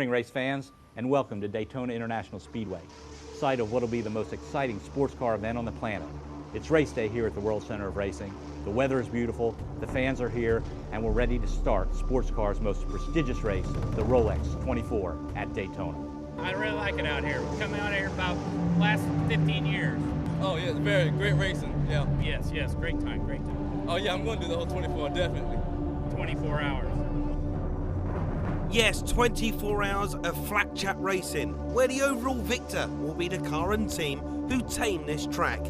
morning, race fans, and welcome to Daytona International Speedway, site of what will be the most exciting sports car event on the planet. It's race day here at the World Center of Racing. The weather is beautiful, the fans are here, and we're ready to start sports car's most prestigious race, the Rolex 24 at Daytona. I really like it out here. We've come out here about the last 15 years. Oh yeah, it's very great racing, yeah. Yes, great time, great time. Oh yeah, I'm going to do the whole 24, definitely. 24 hours. Yes, 24 hours of flat chat racing, where the overall victor will be the car and team who tame this track.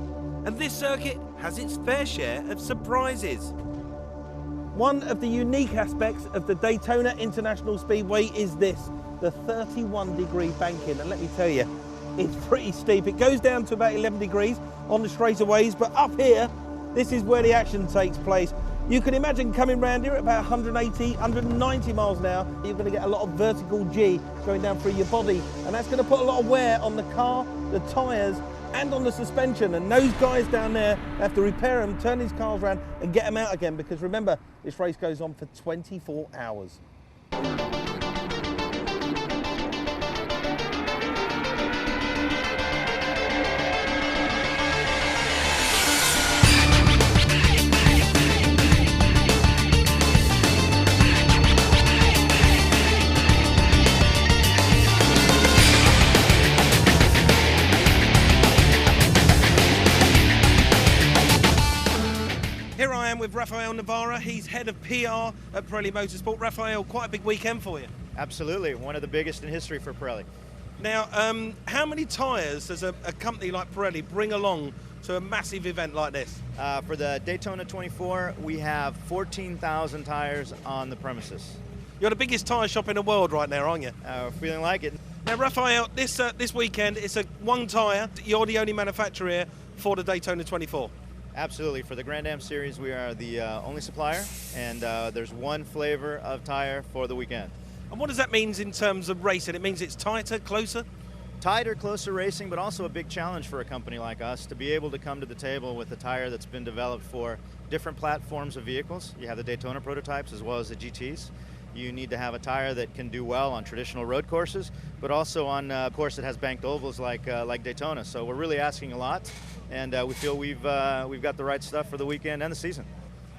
And this circuit has its fair share of surprises. One of the unique aspects of the Daytona International Speedway is this, the 31-degree banking. And let me tell you, it's pretty steep. It goes down to about 11 degrees on the straightaways, but up here, this is where the action takes place. You can imagine coming round here at about 180, 190 miles an hour, you're going to get a lot of vertical G going down through your body, and that's going to put a lot of wear on the car, the tyres, and on the suspension. And those guys down there have to repair them, turn these cars around and get them out again, because remember, this race goes on for 24 hours. Here I am with Rafael Navarra. He's head of PR at Pirelli Motorsport. Rafael, quite a big weekend for you. Absolutely, one of the biggest in history for Pirelli. Now, how many tyres does a company like Pirelli bring along to a massive event like this? For the Daytona 24, we have 14,000 tires on the premises. You're the biggest tyre shop in the world right now, aren't you? Feeling like it. Now, Rafael, this weekend, it's a one tyre. You're the only manufacturer here for the Daytona 24. Absolutely. For the Grand Am Series, we are the only supplier, and there's one flavor of tire for the weekend. And what does that mean in terms of racing? It means it's tighter, closer? Tighter, closer racing, but also a big challenge for a company like us to be able to come to the table with a tire that's been developed for different platforms of vehicles. You have the Daytona prototypes as well as the GTs. You need to have a tire that can do well on traditional road courses, but also on a course that has banked ovals like Daytona. So we're really asking a lot, and we feel we've got the right stuff for the weekend and the season.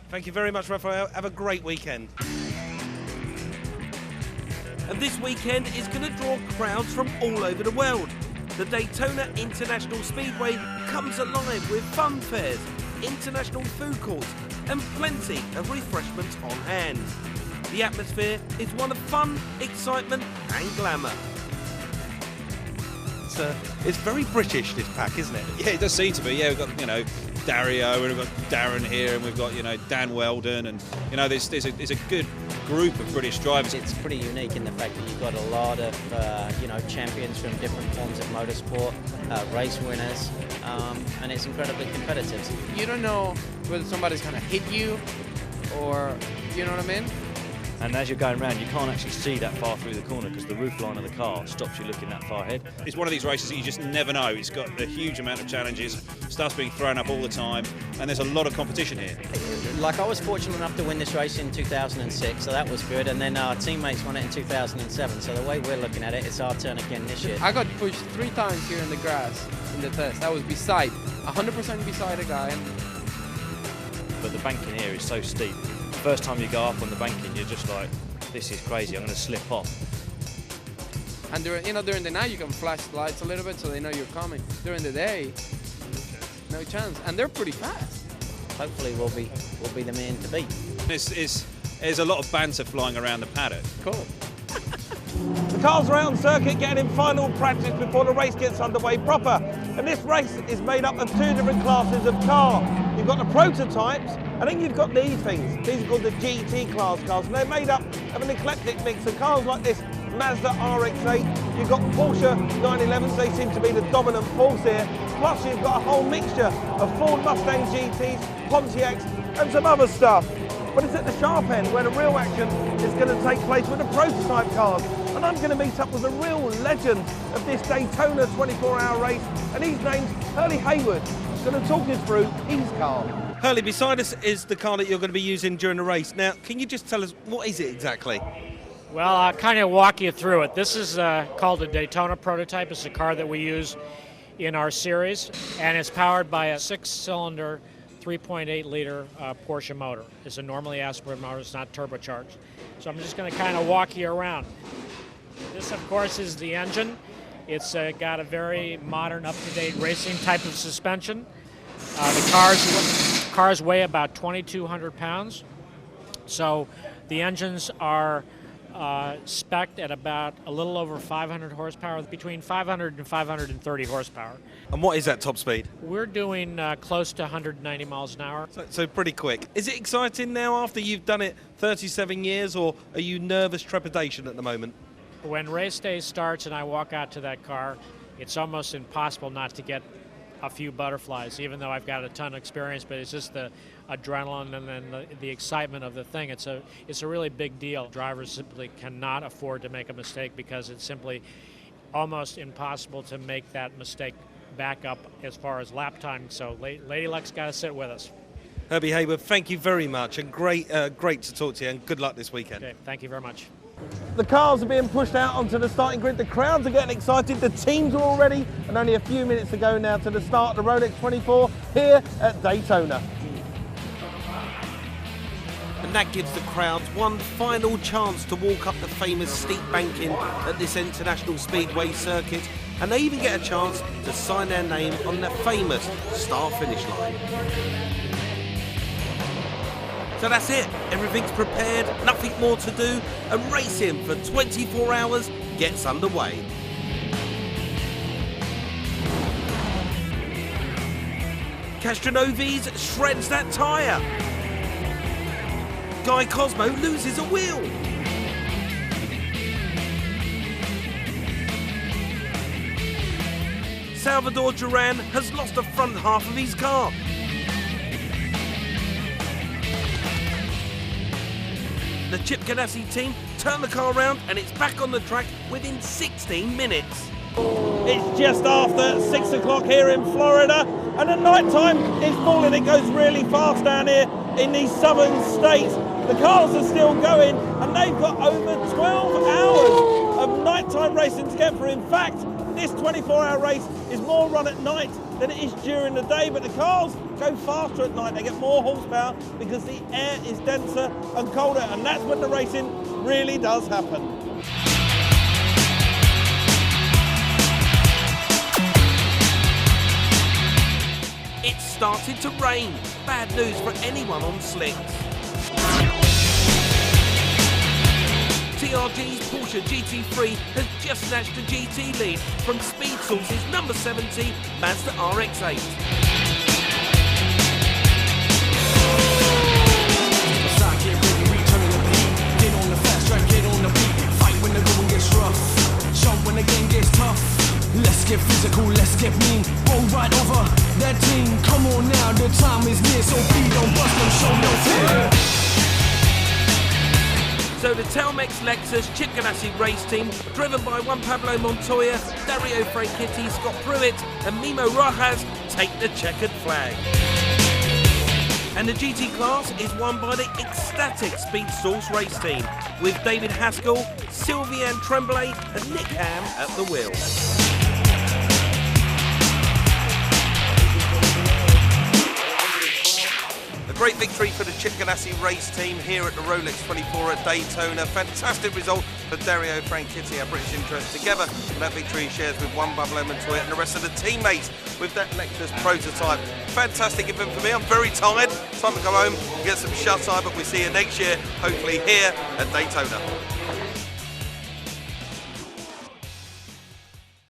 Thank you very much, Rafael. Have a great weekend. And this weekend is going to draw crowds from all over the world. The Daytona International Speedway comes alive with fun fairs, international food courts, and plenty of refreshments on hand. The atmosphere is one of fun, excitement and glamour. It's very British, this pack, isn't it? Yeah, it does seem to be. Yeah, we've got, Dario, and we've got Darren here, and we've got, Dan Weldon, and, there's a good group of British drivers. It's pretty unique in the fact that you've got a lot of, champions from different forms of motorsport, race winners, and it's incredibly competitive. You don't know whether somebody's going to hit you or, you know what I mean? And as you're going around, you can't actually see that far through the corner because the roof line of the car stops you looking that far ahead. It's one of these races that you just never know. It's got a huge amount of challenges, stuff's being thrown up all the time, and there's a lot of competition here. Like, I was fortunate enough to win this race in 2006, so that was good, and then our teammates won it in 2007, so the way we're looking at it, it's our turn again this year. I got pushed 3 times here in the grass in the test. I was 100% beside a guy. But the banking here is so steep. First time you go up on the banking, you're just like, this is crazy, I'm going to slip off. And during the night, you can flash lights a little bit so they know you're coming. During the day, no chance. And they're pretty fast. Hopefully we'll be the man to beat. There's a lot of banter flying around the paddock. Cool. The cars around circuit getting in final practice before the race gets underway proper. And this race is made up of 2 different classes of car. You've got the prototypes, and then you've got these things. These are called the GT class cars, and they're made up of an eclectic mix of cars like this Mazda RX-8. You've got Porsche 911s, they seem to be the dominant force here. Plus you've got a whole mixture of Ford Mustang GTs, Pontiacs, and some other stuff. But it's at the sharp end where the real action is going to take place with the prototype cars. And I'm going to meet up with a real legend of this Daytona 24-hour race, and his name's Hurley Haywood. He's going to talk us through his car. Hurley, beside us is the car that you're going to be using during the race. Now, can you just tell us, what is it exactly? Well, I'll kind of walk you through it. This is called a Daytona prototype. It's a car that we use in our series, and it's powered by a 6-cylinder, 3.8-liter Porsche motor. It's a normally aspirated motor. It's not turbocharged. So I'm just going to kind of walk you around. This, of course, is the engine. It's got a very modern, up-to-date racing type of suspension. The cars weigh about 2,200 pounds. So the engines are spec'd at about a little over 500 horsepower, between 500 and 530 horsepower. And what is that top speed? We're doing close to 190 miles an hour. So pretty quick. Is it exciting now after you've done it 37 years, or are you nervous trepidation at the moment? When race day starts and I walk out to that car, it's almost impossible not to get a few butterflies, even though I've got a ton of experience, but it's just the adrenaline and then the excitement of the thing. It's a really big deal. Drivers simply cannot afford to make a mistake because it's simply almost impossible to make that mistake back up as far as lap time. So Lady Luck's got to sit with us. Herbie Hayward, thank you very much, and great to talk to you, and good luck this weekend. Okay, thank you very much. The cars are being pushed out onto the starting grid. The crowds are getting excited. The teams are all ready, and only a few minutes to go now to the start of the Rolex 24 here at Daytona. And that gives the crowds one final chance to walk up the famous steep banking at this International Speedway circuit, and they even get a chance to sign their name on the famous start-finish line. So that's it, everything's prepared, nothing more to do, and racing for 24 hours gets underway. Castronoves shreds that tyre. Guy Cosmo loses a wheel. Salvador Duran has lost the front half of his car. The Chip Ganassi team turn the car around and it's back on the track within 16 minutes. It's just after 6 o'clock here in Florida, and the night time is falling. It goes really fast down here in these southern states. The cars are still going, and they've got over 12 hours of nighttime racing to get through. In fact, this 24-hour race is more run at night than it is during the day, but the cars go faster at night. They get more horsepower because the air is denser and colder, and that's when the racing really does happen. It started to rain. Bad news for anyone on slicks. TRG's Porsche GT3 has just snatched the GT lead from Speed Source's number 70 Mazda RX-8. Get on the fast track, get on the beat. Fight when the going gets rough. Jump when the game gets tough. Let's get physical, let's get mean. Roll right over that team. Come on now, the time is near, so be don't bust them, show no fear. So the Telmex Lexus Chip Ganassi race team, driven by Juan Pablo Montoya, Dario Franchitti, Scott Pruitt and Mimo Rojas, take the checkered flag. And the GT class is won by the ecstatic Speed Source race team, with David Haskell, Sylviane Tremblay and Nick Ham at the wheel. Great victory for the Chip Ganassi race team here at the Rolex 24 at Daytona. Fantastic result for Dario Franchitti, our British interest, together. And that victory he shares with Juan Pablo Montoya and the rest of the teammates with that Lexus prototype. Fantastic event for me. I'm very tired. Time to go home and get some shut-eye, but we'll see you next year, hopefully here at Daytona.